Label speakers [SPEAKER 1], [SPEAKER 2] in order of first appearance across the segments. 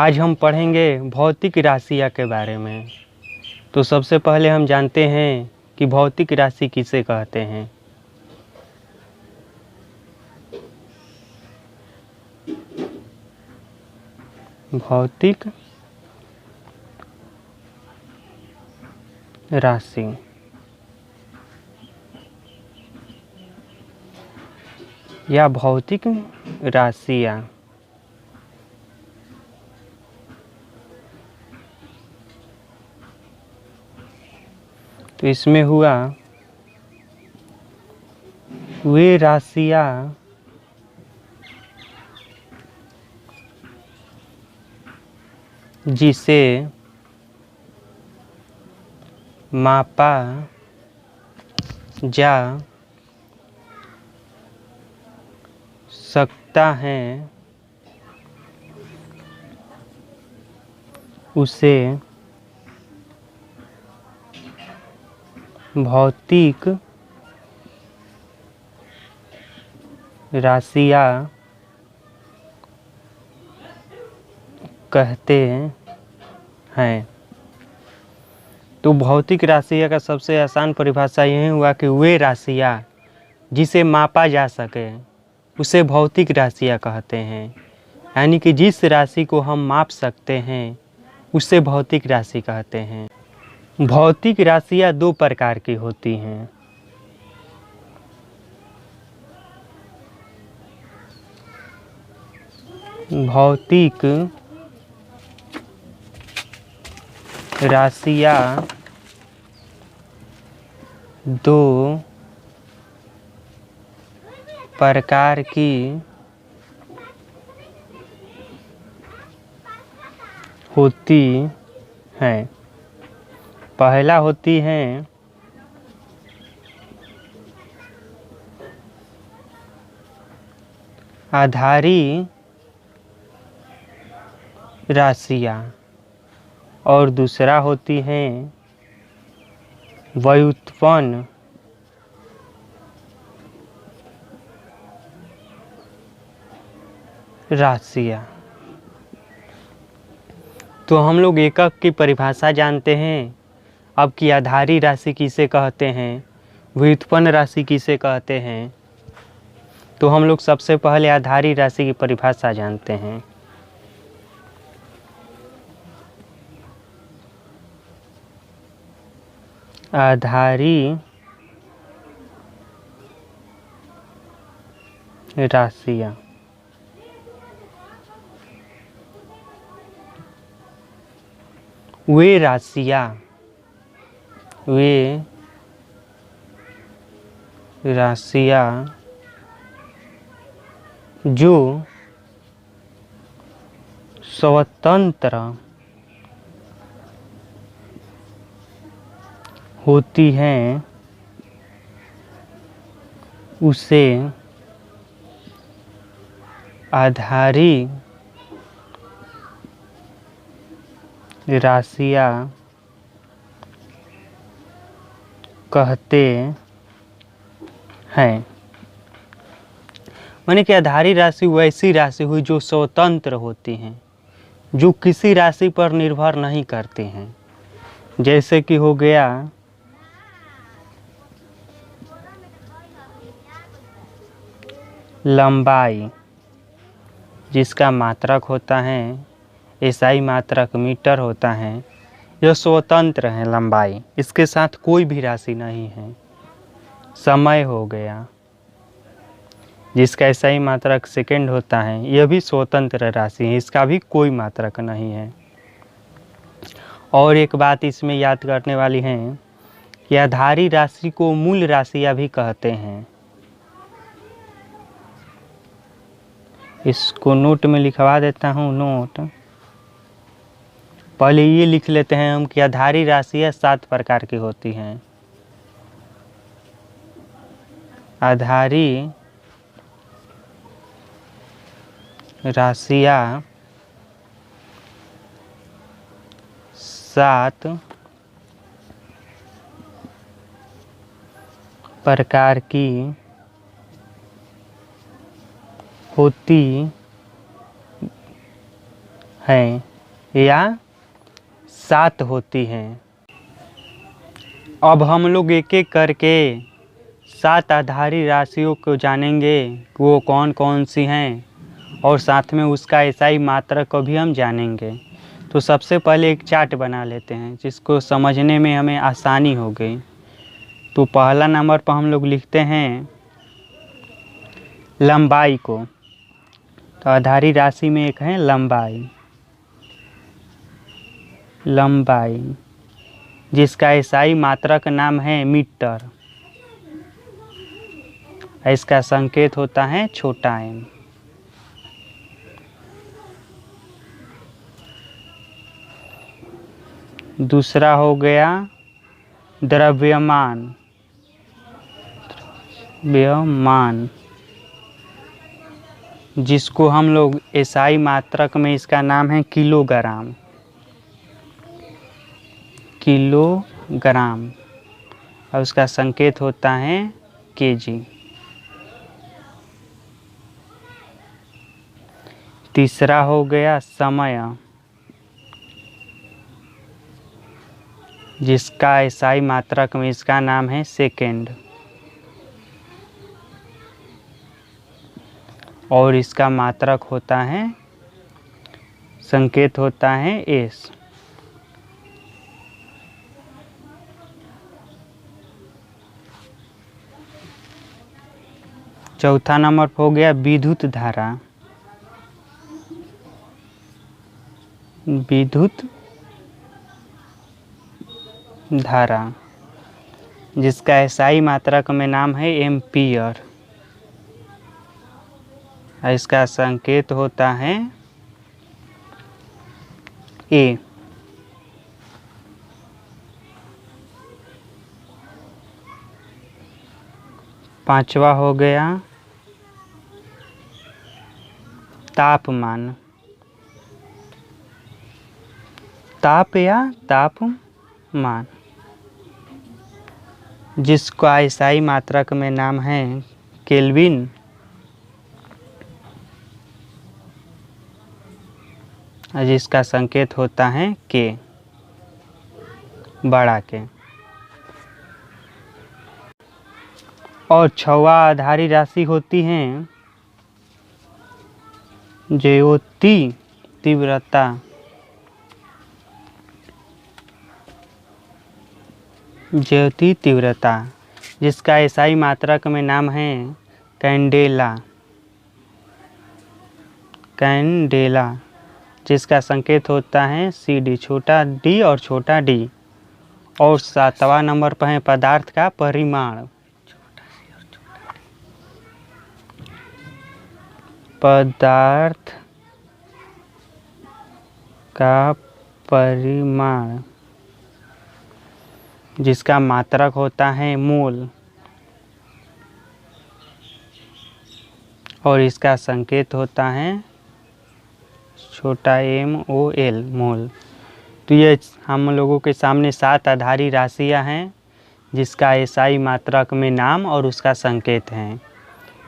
[SPEAKER 1] आज हम पढ़ेंगे भौतिक राशियाँ के बारे में। तो सबसे पहले हम जानते हैं कि भौतिक राशि किसे कहते हैं। भौतिक राशि या भौतिक राशियाँ तो इसमें हुआ वे राशियाँ जिसे मापा जा सकता है उसे भौतिक राशियाँ कहते हैं। तो भौतिक राशियाँ का सबसे आसान परिभाषा यही हुआ कि वे राशियाँ जिसे मापा जा सके उसे भौतिक राशियाँ कहते हैं। यानी कि जिस राशि को हम माप सकते हैं उसे भौतिक राशि कहते हैं। भौतिक राशियाँ दो प्रकार की होती हैं। भौतिक राशियाँ दो प्रकार की होती हैं। पहला होती हैं आधारी राशियाँ और दूसरा होती हैं व्युत्पन्न राशियाँ। तो हम लोग एकक की परिभाषा जानते हैं। अब कि आधारी राशि किसे कहते हैं, व्युत्पन्न राशि किसे कहते हैं, तो हम लोग सबसे पहले आधारी राशि की परिभाषा जानते हैं। आधारी राशियाँ वे राशियाँ जो स्वतंत्र होती हैं उसे आधारी राशियाँ कहते हैं। माने कि आधारी राशि वैसी राशि हुई जो स्वतंत्र होती हैं, जो किसी राशि पर निर्भर नहीं करती हैं। जैसे कि हो गया लंबाई, जिसका मात्रक होता है एसआई मात्रक मीटर होता है, यह स्वतंत्र है लंबाई, इसके साथ कोई भी राशि नहीं है। समय हो गया, जिसका एसआई मात्रक सेकंड होता है, यह भी स्वतंत्र राशि है, इसका भी कोई मात्रक नहीं है। और एक बात इसमें याद करने वाली है कि आधारी राशि को मूल राशियाँ भी कहते हैं। इसको नोट में लिखवा देता हूँ। नोट पहले ये लिख लेते हैं हम कि आधारी राशियाँ 7 प्रकार की होती हैं। आधारी राशियाँ 7 प्रकार की होती हैं। या 7 होती हैं। अब हम लोग एक एक करके 7 आधारी राशियों को जानेंगे कि वो कौन कौन सी हैं, और साथ में उसका एसआई मात्रक को भी हम जानेंगे। तो सबसे पहले एक चार्ट बना लेते हैं जिसको समझने में हमें आसानी हो गई। तो पहला नंबर पर हम लोग लिखते हैं लंबाई को। तो आधारी राशि में एक है लंबाई, जिसका एसआई मात्रक नाम है मीटर। इसका संकेत होता है छोटा m। दूसरा हो गया द्रव्यमान, जिसको हम लोग एसआई मात्रक में इसका नाम है किलोग्राम। और उसका संकेत होता है केजी। तीसरा हो गया समय, जिसका एसआई मात्रक में इसका नाम है सेकेंड, और इसका मात्रक होता है, संकेत होता है एस। चौथा नंबर पर हो गया विद्युत धारा, जिसका एसआई मात्रक में नाम है एम्पियर। इसका संकेत होता है ए। पांचवा हो गया तापमान, तापमान, जिसका एसआई मात्रक में नाम है केल्विन। जिसका संकेत होता है के, बड़ा के। और छवा आधारी राशि होती हैं ज्योति तीव्रता, जिसका एसआई मात्रक में नाम है कैंडेला, जिसका संकेत होता है CD, छोटा d और छोटा d। और 7वां नंबर पर है पदार्थ का परिमाण। पदार्थ का परिमाण, जिसका मात्रक होता है मोल, और इसका संकेत होता है छोटा MOL, मोल। तो ये हम लोगों के सामने 7 आधारी राशियां हैं जिसका एसआई मात्रक में नाम और उसका संकेत है।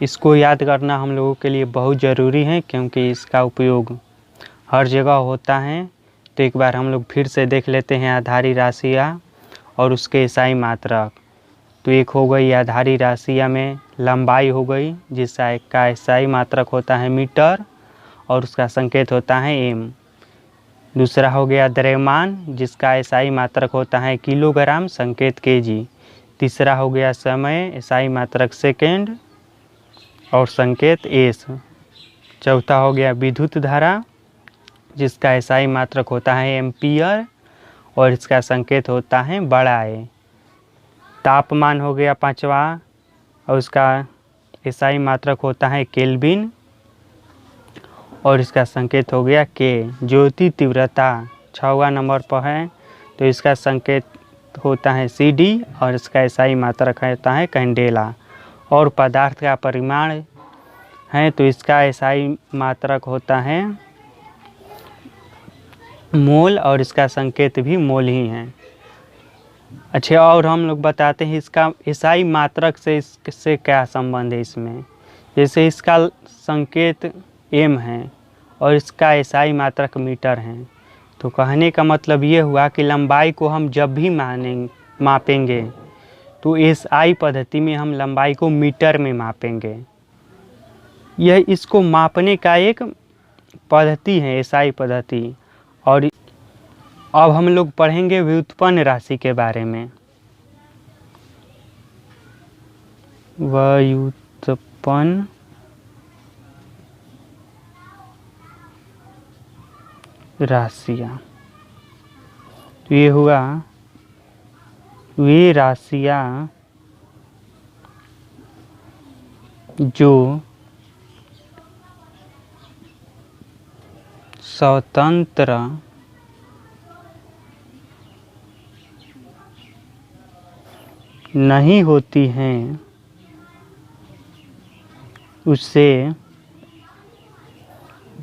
[SPEAKER 1] इसको याद करना हम लोगों के लिए बहुत ज़रूरी है, क्योंकि इसका उपयोग हर जगह होता है। तो एक बार हम लोग फिर से देख लेते हैं आधारी राशियाँ और उसके एसआई मात्रक। तो एक हो गई आधारी राशियाँ में लंबाई हो गई, जिसका एसआई मात्रक होता है मीटर और उसका संकेत होता है m। दूसरा हो गया द्रव्यमान, जिसका एसआई मात्रक होता है किलोग्राम, संकेत kg। तीसरा हो गया समय, एसआई मात्रक सेकेंड और संकेत एस। चौथा हो गया विद्युत धारा, जिसका एसआई मात्रक होता है एम्पियर और इसका संकेत होता है बड़ा ए। तापमान हो गया पांचवा और उसका एसआई मात्रक होता है केल्विन और इसका संकेत हो गया के। ज्योति तीव्रता 6वां नंबर पर है, तो इसका संकेत होता है CD और इसका एसआई मात्रक होता है कैंडेला। और पदार्थ का परिमाण है, तो इसका एसआई मात्रक होता है मोल और इसका संकेत भी मोल ही है। अच्छा, और हम लोग बताते हैं इसका एसआई मात्रक से इससे क्या संबंध है इसमें। जैसे इसका संकेत m है और इसका एसआई मात्रक मीटर है, तो कहने का मतलब ये हुआ कि लंबाई को हम जब भी मापेंगे तो एसआई पद्धति में हम लंबाई को मीटर में मापेंगे। यह इसको मापने का एक पद्धति है, एसआई पद्धति। और अब हम लोग पढ़ेंगे व्युत्पन्न राशि के बारे में। व्युत्पन्न राशियाँ, तो ये हुआ वे राशियाँ जो स्वतंत्र नहीं होती हैं, उससे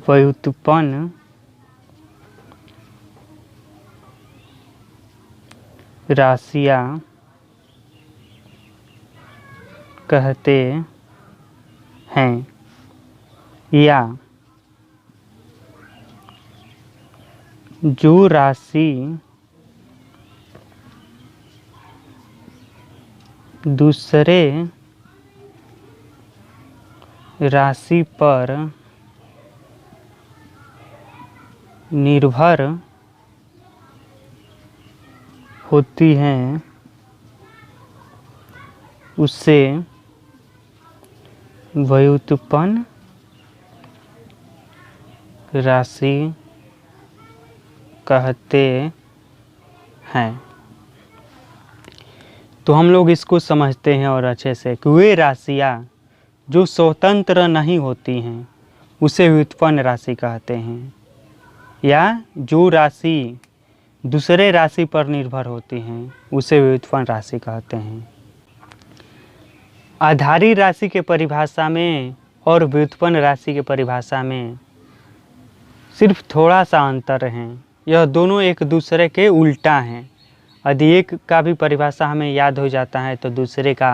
[SPEAKER 1] व्युत्पन्न राशियाँ कहते हैं। या जो राशि दूसरे राशि पर निर्भर होती हैं, उससे व्युत्पन्न राशि कहते हैं। तो हम लोग इसको समझते हैं और अच्छे से कि वे राशियाँ जो स्वतंत्र नहीं होती हैं उसे व्युत्पन्न राशि कहते हैं। या जो राशि दूसरे राशि पर निर्भर होती हैं उसे व्युत्पन्न राशि कहते हैं। आधारी राशि के परिभाषा में और व्युत्पन्न राशि के परिभाषा में सिर्फ थोड़ा सा अंतर है। यह दोनों एक दूसरे के उल्टा हैं। यदि एक का भी परिभाषा हमें याद हो जाता है तो दूसरे का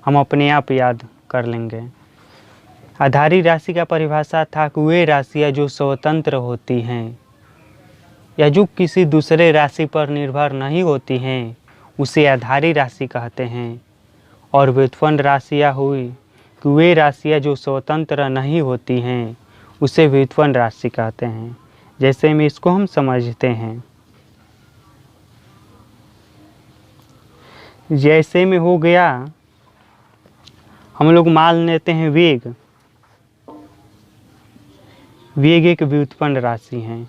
[SPEAKER 1] हम अपने आप याद कर लेंगे। आधारी राशि का परिभाषा था कि वे राशियाँ जो स्वतंत्र होती हैं या जो किसी दूसरे राशि पर निर्भर नहीं होती हैं उसे आधारी राशि कहते हैं। और व्युत्पन्न राशियाँ हुई कि वे राशियाँ जो स्वतंत्र नहीं होती हैं उसे व्युत्पन्न राशि कहते हैं। जैसे में इसको हम समझते हैं, जैसे में हो गया हम लोग मान लेते हैं वेग। वेग एक व्युत्पन्न राशि है।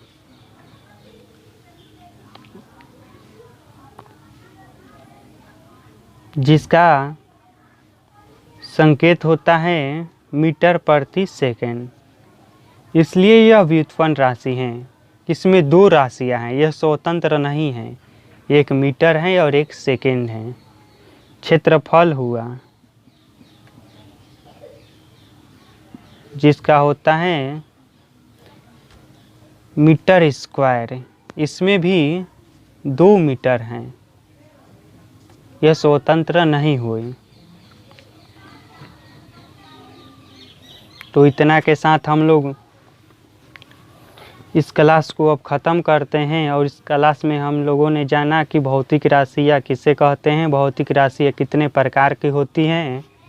[SPEAKER 1] जिसका संकेत होता है मीटर प्रति सेकंड, इसलिए यह व्युत्पन्न राशि है। इसमें दो राशियां हैं, यह स्वतंत्र नहीं है। एक मीटर है और एक सेकंड है। क्षेत्रफल हुआ जिसका होता है मीटर स्क्वायर, इसमें भी 2 मीटर हैं। यह स्वतंत्र नहीं हुई। तो इतना के साथ हम लोग इस क्लास को अब ख़त्म करते हैं। और इस क्लास में हम लोगों ने जाना कि भौतिक राशियाँ किसे कहते हैं, भौतिक राशियाँ कितने प्रकार की होती हैं,